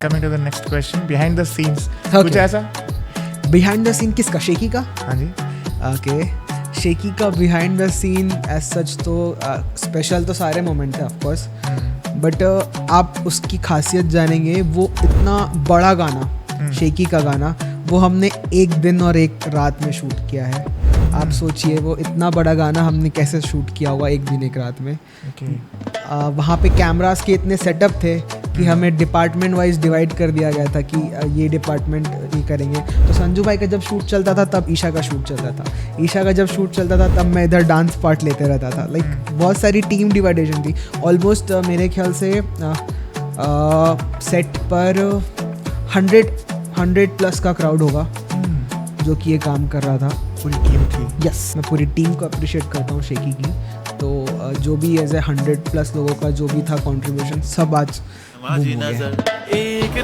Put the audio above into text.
Coming to the next question, behind the scenes, Okay. कुछ ऐसा? Behind the scene किसका? शेकी का? हाँ जी. ओके, शेकी का behind the scene as such तो स्पेशल तो सारे मोमेंट है ऑफ कोर्स, बट आप उसकी खासियत जानेंगे. वो इतना बड़ा गाना, शेकी का गाना, वो हमने एक दिन और एक रात में शूट किया है. आप सोचिए वो इतना बड़ा गाना हमने कैसे शूट किया होगा एक दिन एक रात में. Okay. वहाँ पे कैमरास के इतने सेटअप थे कि हमें डिपार्टमेंट वाइज डिवाइड कर दिया गया था कि ये डिपार्टमेंट ये करेंगे. तो संजू भाई का जब शूट चलता था तब ईशा का शूट चलता था, ईशा का जब शूट चलता था तब मैं इधर डांस पार्ट लेते रहता था. लाइक बहुत सारी टीम डिवाइडेशन थी. ऑलमोस्ट मेरे ख्याल से सेट पर 100 प्लस का क्राउड होगा जो कि ये काम कर रहा था. पूरी टीम थी. यस, मैं पूरी टीम को अप्रिशिएट करता हूँ शेकी की. तो जो भी एज ए 100 प्लस लोगों का जो भी था कंट्रीब्यूशन सब आज boom हो गया. एक